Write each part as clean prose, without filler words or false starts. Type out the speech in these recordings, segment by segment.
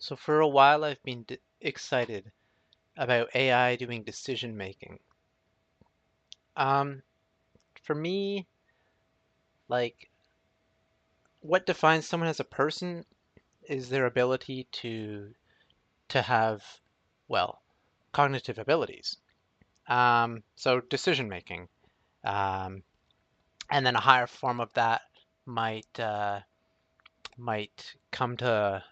So for a while, I've been excited about AI doing decision making. Um, for me, like what defines someone as a person is their ability to have, well, cognitive abilities. So decision making, um, and then a higher form of that might might come to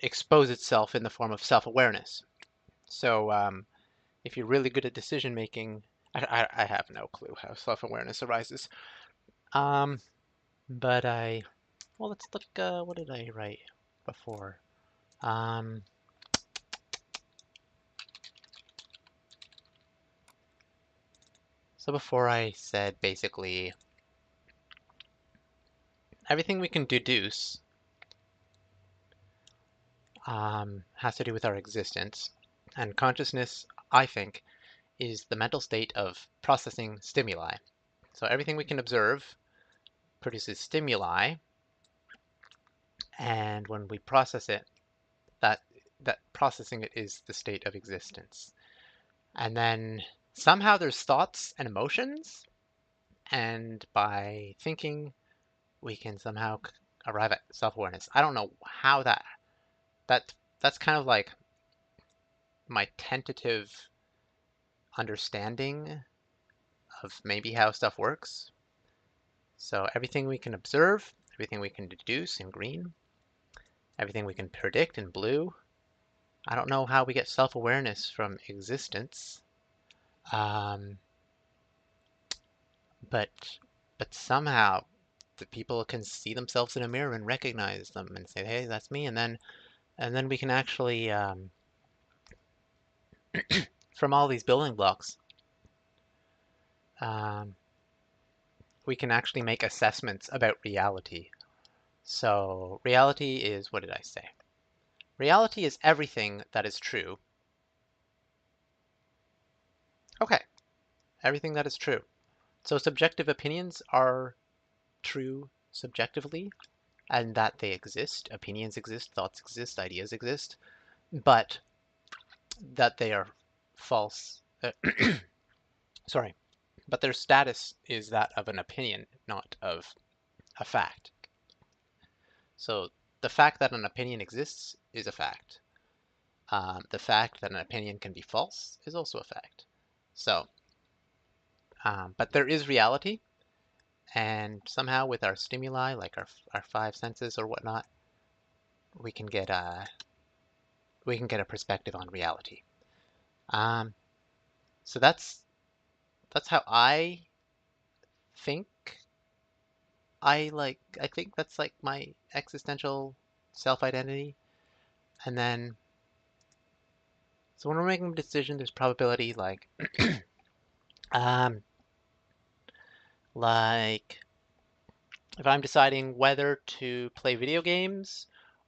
expose itself in the form of self-awareness. So if you're really good at decision making, I have no clue how self-awareness arises. Um, but well, let's look, what did I write before? Um, so before I said basically everything we can deduce has to do with our existence. And consciousness, I think, is the mental state of processing stimuli. So everything we can observe produces stimuli, and when we process it, that that processing it is the state of existence. And then somehow there's thoughts and emotions, and by thinking, we can somehow arrive at self-awareness. I don't know how that that's kind of like my tentative understanding of maybe how stuff works. So everything we can observe, everything we can deduce in green, everything we can predict in blue. I don't know how we get self-awareness from existence, um, but but somehow the people can see themselves in a mirror and recognize them and say, "Hey, that's me," and then we can actually, from all these building blocks, um, we can actually make assessments about reality. So reality is, what did I say? Reality is everything that is true. Okay, everything that is true. So subjective opinions are true subjectively, and that they exist. Opinions exist, thoughts exist, ideas exist, but that they are false. Sorry, but their status is that of an opinion, not of a fact. So the fact that an opinion exists is a fact. The fact that an opinion can be false is also a fact. So, but there is reality, and somehow with our stimuli, like our five senses or whatnot, we can get a perspective on reality. Um, so that's how I think. I think that's like my existential self-identity. And then, so when we're making a decision, there's probability um, like if I'm deciding whether to play video games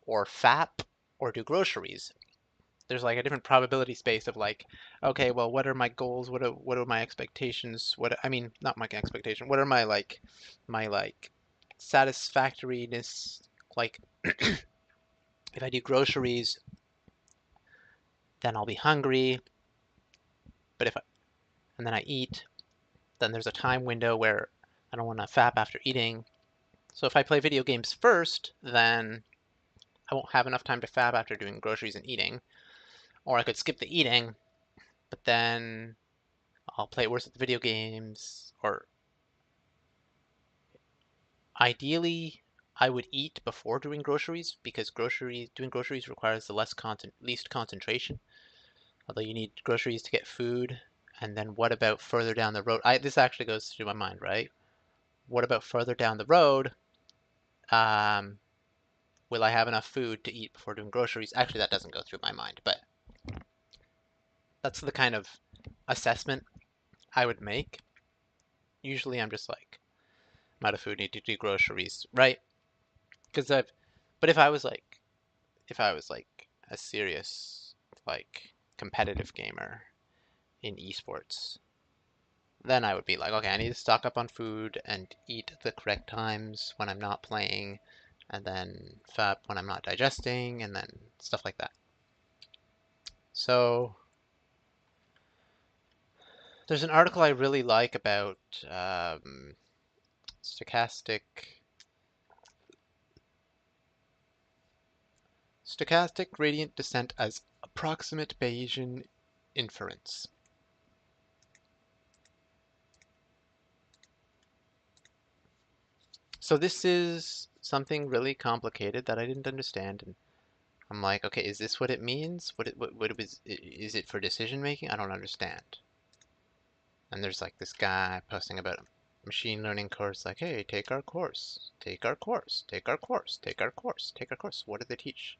or FAP or do groceries, there's like a different probability space of like, okay, well, what are my goals? What are my expectations? I mean, not my expectation. What are my satisfactoriness? Like, if I do groceries, then I'll be hungry. But and then I eat, then there's a time window where I don't want to fap after eating. So if I play video games first, then I won't have enough time to fap after doing groceries and eating. Or I could skip the eating, but then I'll play worse at the video games. Or ideally, I would eat before doing groceries because doing groceries requires the least concentration. Although you need groceries to get food. And then what about further down the road? This actually goes through my mind, right? What about further down the road? Um, will I have enough food to eat before doing groceries? Actually, that doesn't go through my mind, but that's the kind of assessment I would make. Usually I'm just like, I'm out of food, need to do groceries, right? Because but if I was like a serious, like, competitive gamer in esports, then I would be like, okay, I need to stock up on food and eat at the correct times when I'm not playing. and then FAP when I'm not digesting, and then stuff like that. So there's an article I really like about stochastic gradient descent as approximate Bayesian inference. So this is something really complicated that I didn't understand, and I'm like, okay, is this what it means? What is it for decision making? I don't understand. And there's like this guy posting about a machine learning course, like, hey, take our course, take our course, take our course, take our course, take our course. What do they teach?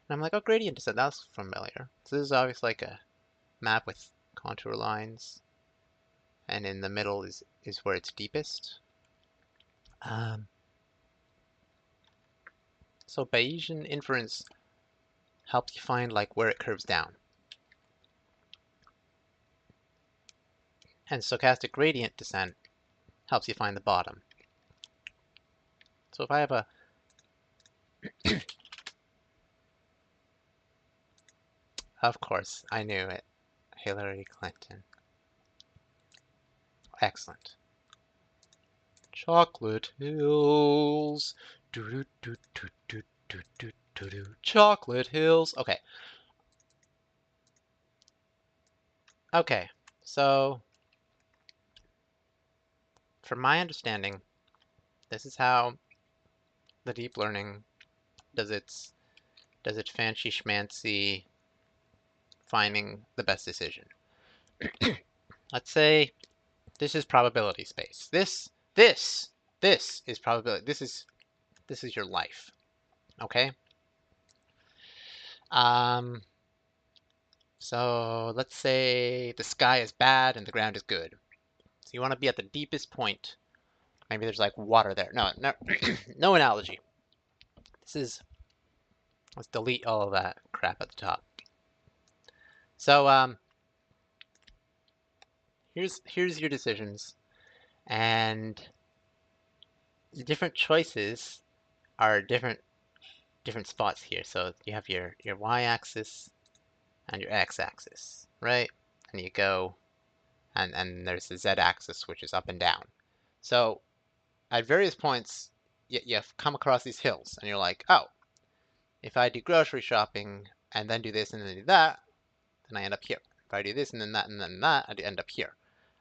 And I'm like, oh, gradient descent, that's familiar. So this is obviously like a map with contour lines, and in the middle is where it's deepest. Um, so Bayesian inference helps you find like where it curves down. And stochastic gradient descent helps you find the bottom. So if I have a of course, I knew it. Hillary Clinton. Excellent. Chocolate Hills. Do do do do do do do do do. Chocolate Hills. Okay. Okay. So, from my understanding, this is how the deep learning does its fancy schmancy finding the best decision. Let's say this is probability space. This is probability. This is your life. Okay. Um, so let's say the sky is bad and the ground is good. So you want to be at the deepest point. Maybe there's like water there. No, no, no analogy. This is, let's delete all of that crap at the top. So here's your decisions, and the different choices are different spots here. So you have your y-axis and your x-axis, right? And you go, and there's the z-axis, which is up and down. So at various points, you come across these hills, and you're like, oh, if I do grocery shopping and then do this and then do that, then I end up here. If I do this and then that and then that, I end up here.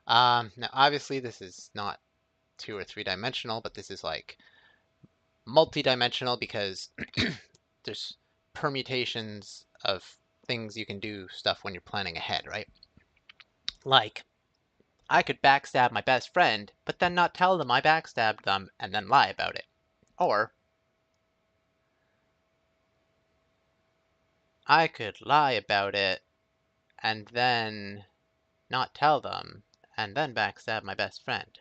Now, obviously, this is not 2 or 3 dimensional, but this is like multi-dimensional because there's permutations of things you can do stuff when you're planning ahead, right? Like, I could backstab my best friend, but then not tell them I backstabbed them and then lie about it. Or I could lie about it and then not tell them and then backstab my best friend.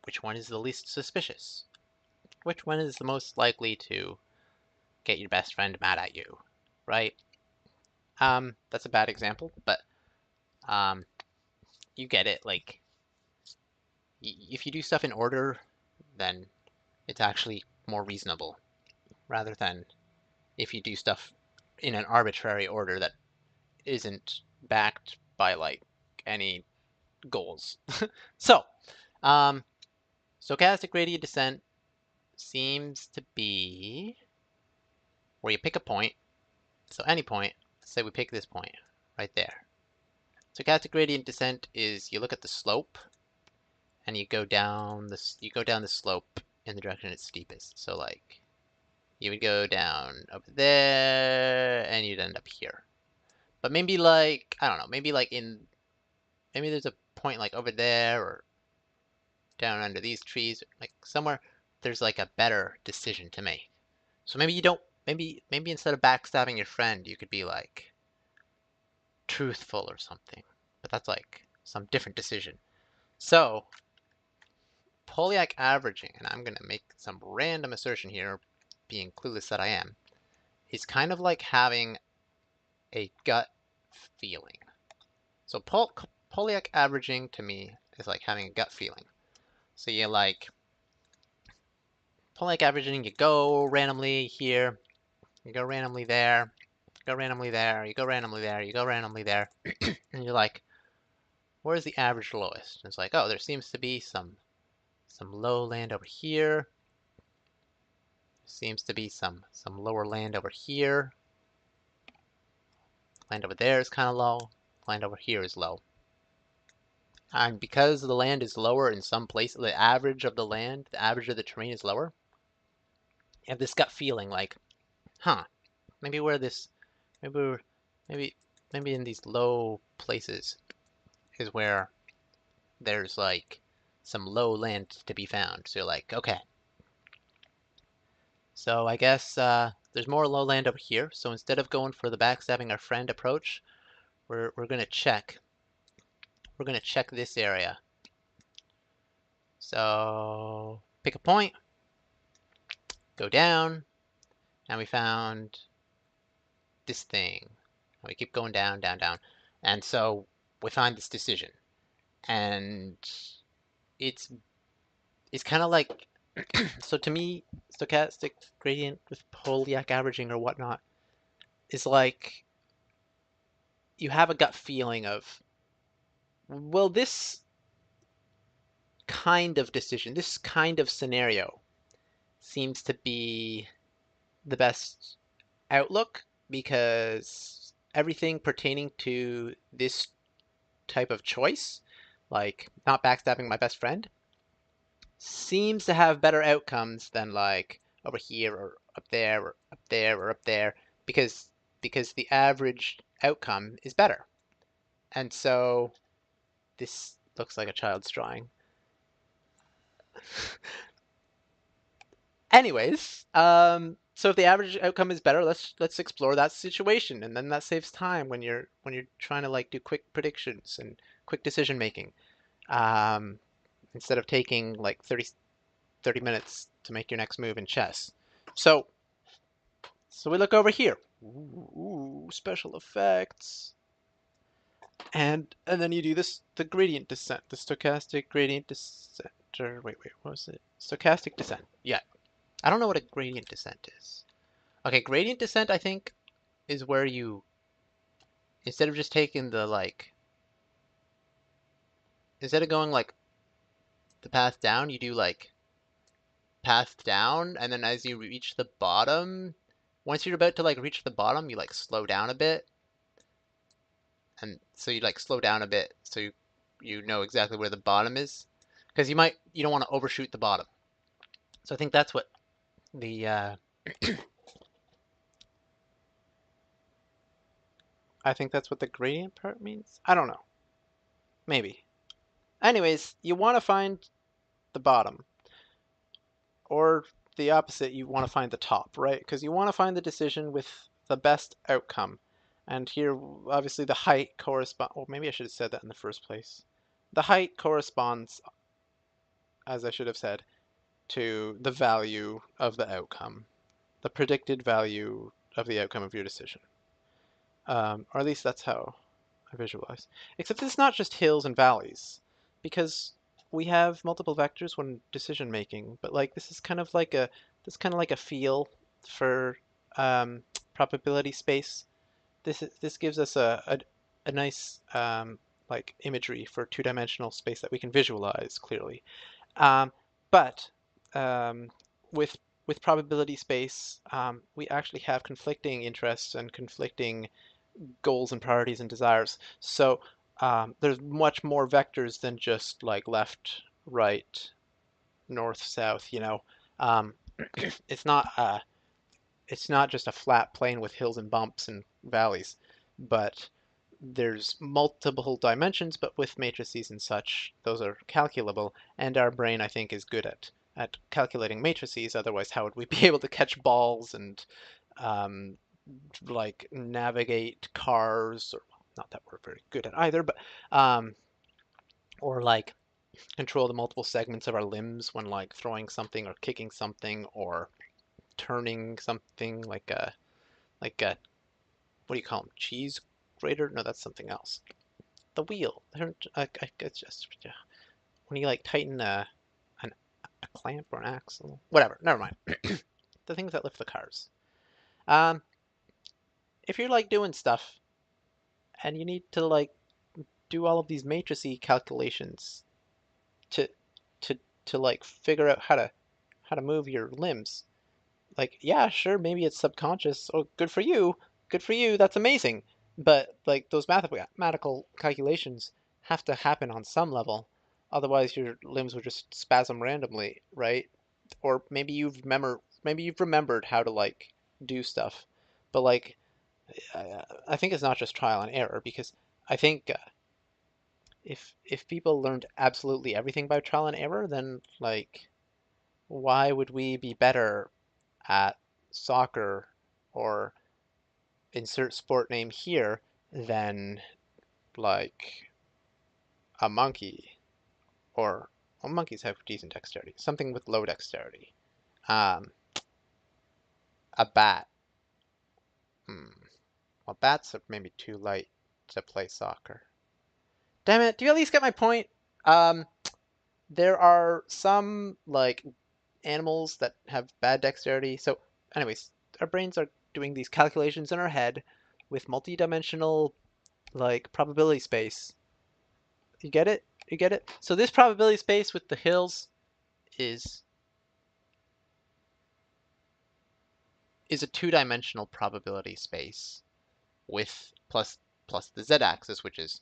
Which one is the least suspicious? Which one is the most likely to get your best friend mad at you, right? That's a bad example, but you get it. Like, if you do stuff in order, then it's actually more reasonable, rather than if you do stuff in an arbitrary order that isn't backed by like any goals. So, stochastic gradient descent seems to be where you pick a point. So any point, let's say we pick this point right there. Stochastic gradient descent is you look at the slope and you go down the slope in the direction it's steepest. So like you would go down over there and you'd end up here. But maybe like, I don't know, maybe like maybe there's a point like over there or down under these trees, like somewhere there's like a better decision to make. So maybe you don't, maybe instead of backstabbing your friend, you could be like truthful or something. But that's like some different decision. So Poliac averaging, and I'm going to make some random assertion here, being clueless that I am, is kind of like having a gut feeling. So Poliac averaging to me is like having a gut feeling. So you like, Pulling averaging, you go randomly here, you go randomly there, you go randomly there, you go randomly there, you go randomly there, and you're like, where's the average lowest? And it's like, oh, there seems to be some low land over here. Seems to be some lower land over here. Land over there is kind of low. Land over here is low. And because the land is lower in some places, the average of the land, the average of the terrain is lower, you have this gut feeling like, huh, maybe where this, maybe we're, maybe, maybe in these low places is where there's like some low land to be found. So you're like, okay. So I guess there's more low land over here. So instead of going for the backstabbing our friend approach, we're gonna check. We're gonna check this area. So pick a point, go down, and we found this thing. And we keep going down, down, down. And so we find this decision. And it's it's kind of like, so to me, stochastic gradient with Poliak averaging or whatnot is like you have a gut feeling of, well, this kind of decision, this kind of scenario seems to be the best outlook because everything pertaining to this type of choice, like not backstabbing my best friend, seems to have better outcomes than like over here or up there or up there or up there because the average outcome is better. And so this looks like a child's drawing. Anyways, so if the average outcome is better, let's explore that situation, and then that saves time when you're trying to like do quick predictions and quick decision making, um, instead of taking like 30 minutes to make your next move in chess. So we look over here. Ooh, special effects. And then you do this, the gradient descent, the stochastic gradient descent, or wait, what was it? Stochastic descent. Yeah. I don't know what a gradient descent is. Okay, gradient descent I think is where you, instead of just taking the like, instead of going like the path down, you do like path down, and then as you reach the bottom, once you're about to like reach the bottom, you like slow down a bit, and so you like slow down a bit so you know exactly where the bottom is, because you don't want to overshoot the bottom. So I think that's what the I think that's what the gradient part means. I don't know. Maybe. Anyways, you want to find the bottom, or the opposite, you want to find the top, right? Because you want to find the decision with the best outcome. And here, obviously, the height corresponds. Oh, maybe I should have said that in the first place. The height corresponds, as I should have said, to the value of the outcome, the predicted value of the outcome of your decision. Or at least that's how I visualize. Except it's not just hills and valleys, because we have multiple vectors when decision making, but like this kind of like a feel for probability space. This gives us a nice like imagery for two-dimensional space that we can visualize clearly. But with probability space, we actually have conflicting interests and conflicting goals and priorities and desires. So there's much more vectors than just like left, right, north, south. Um, it's not just a flat plane with hills and bumps and valleys, but there's multiple dimensions. But with matrices and such, those are calculable, and our brain, I think, is good at calculating matrices. Otherwise, how would we be able to catch balls and um, like navigate cars, or not that we're very good at either, but or like control the multiple segments of our limbs when like throwing something or kicking something or turning something like a what do you call them, cheese grater? No, that's something else. The wheel. It's just when you like tighten a clamp or an axle. Whatever, never mind. The things that lift the cars. Um, if you're like doing stuff and you need to like do all of these matricy calculations to to to like figure out how to move your limbs, like, yeah, sure, maybe it's subconscious. Oh, good for you. Good for you. That's amazing. But like those mathematical calculations have to happen on some level. Otherwise your limbs would just spasm randomly, right? Or maybe you've remembered how to like do stuff. But like I think it's not just trial and error because I think if people learned absolutely everything by trial and error, then like why would we be better at soccer or insert sport name here than like a monkey or well, monkeys have decent dexterity, something with low dexterity. Um, a bat. Hmm. Well, bats are maybe too light to play soccer. Damn it! Do you at least get my point? Um, there are some like animals that have bad dexterity. So, anyways, our brains are doing these calculations in our head with multi-dimensional like probability space. You get it? You get it? So this probability space with the hills is is a two-dimensional probability space with plus the z-axis, which is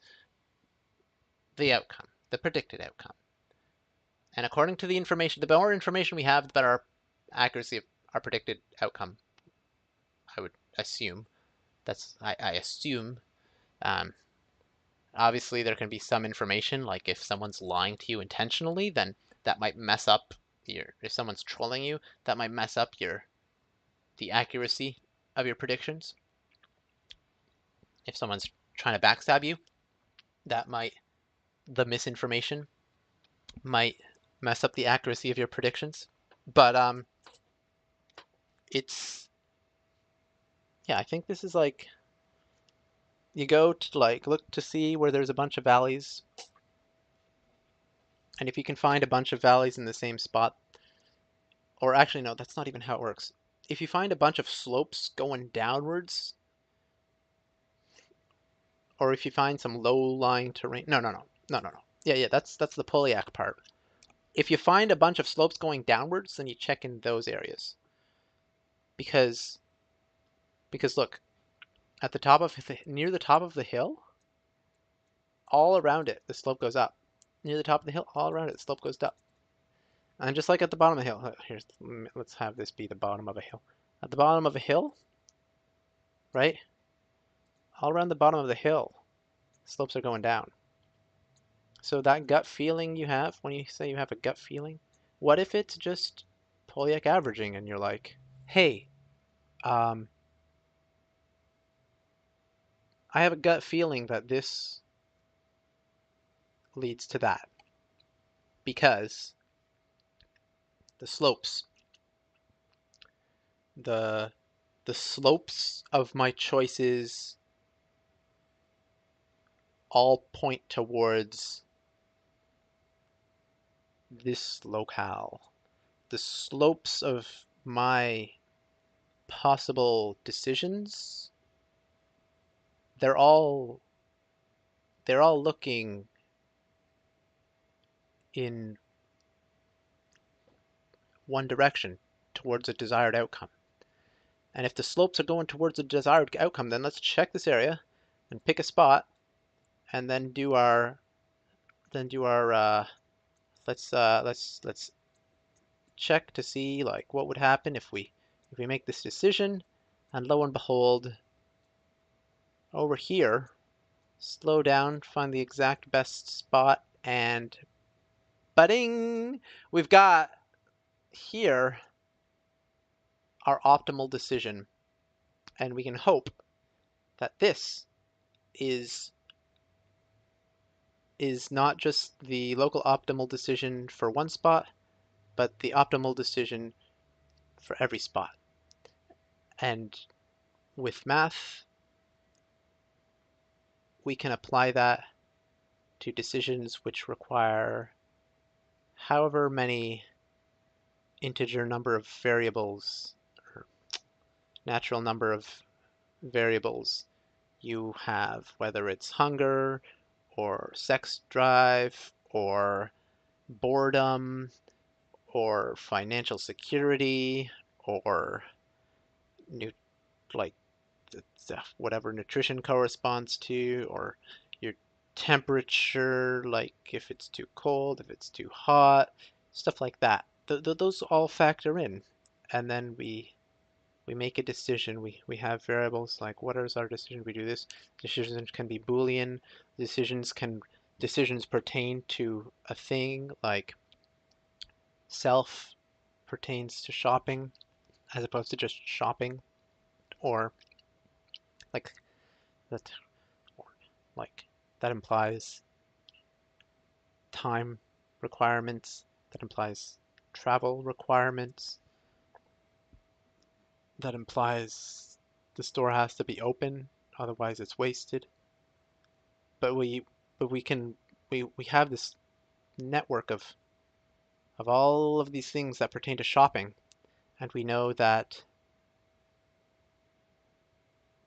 the outcome, the predicted outcome. And according to the information, the more information we have, the better our accuracy of our predicted outcome. I would assume. I assume. Um, Obviously, there can be some information, like if someone's lying to you intentionally, then that might mess up your. If someone's trolling you, that might mess up the accuracy of your predictions. If someone's trying to backstab you, that might the misinformation might mess up the accuracy of your predictions. But it's yeah, I think this is like you go to like look to see where there's a bunch of valleys, and if you can find a bunch of valleys in the same spot, or actually no, that's not even how it works. If you find a bunch of slopes going downwards, or if you find some low-lying terrain, no. Yeah, that's the Polyak part. If you find a bunch of slopes going downwards, then you check in those areas because look at the top of near the top of the hill, all around it the slope goes up. Near the top of the hill, all around it the slope goes up. And just like at the bottom of the hill, here's let's have this be the bottom of a hill. At the bottom of a hill, right? All around the bottom of the hill, slopes are going down. So that gut feeling you have when you say you have a gut feeling, what if it's just Polyak averaging and you're like, hey, um, I have a gut feeling that this leads to that because the slopes, the the slopes of my choices all point towards this locale. The slopes of my possible decisions, they're all they're all looking in one direction towards a desired outcome. And if the slopes are going towards a desired outcome, then let's check this area and pick a spot and then do our let's check to see like what would happen if we make this decision, and lo and behold, over here, slow down, find the exact best spot, and budding, we've got here our optimal decision, and we can hope that this is not just the local optimal decision for one spot, but the optimal decision for every spot. And with math, we can apply that to decisions which require however many integer number of variables, or natural number of variables you have, whether it's hunger or sex drive or boredom or financial security or new, like whatever nutrition corresponds to, or your temperature, like if it's too cold, if it's too hot, stuff like that. Those all factor in, and then we make a decision. We have variables like what is our decision? We do this. Decisions can be Boolean. Decisions pertain to a thing, like self pertains to shopping as opposed to just shopping, or like that, or like that implies time requirements, that implies travel requirements, that implies the store has to be open, otherwise it's wasted. But we can we have this network of all of these things that pertain to shopping, and we know that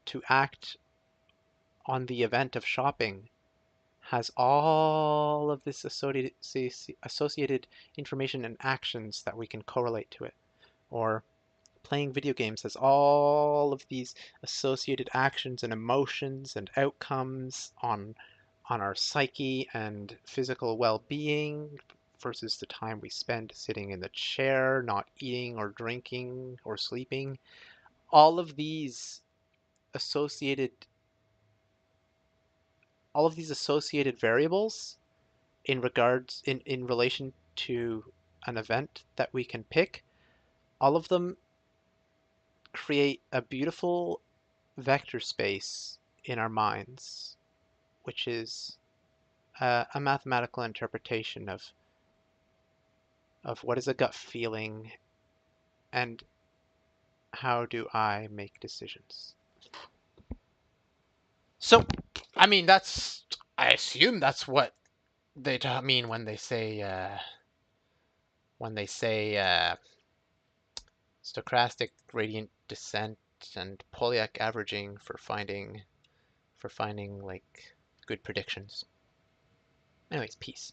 to act on the event of shopping has all of this associated information and actions that we can correlate to it. Or playing video games has all of these associated actions and emotions and outcomes on our psyche and physical well-being versus the time we spend sitting in the chair, not eating or drinking or sleeping. All of these associated all of these associated variables in relation to an event that we can pick, all of them create a beautiful vector space in our minds, which is a mathematical interpretation of what is a gut feeling and how do I make decisions. So, I mean, I assume that's what they mean when they say stochastic gradient descent and Polyak averaging for finding like good predictions. Anyways, peace.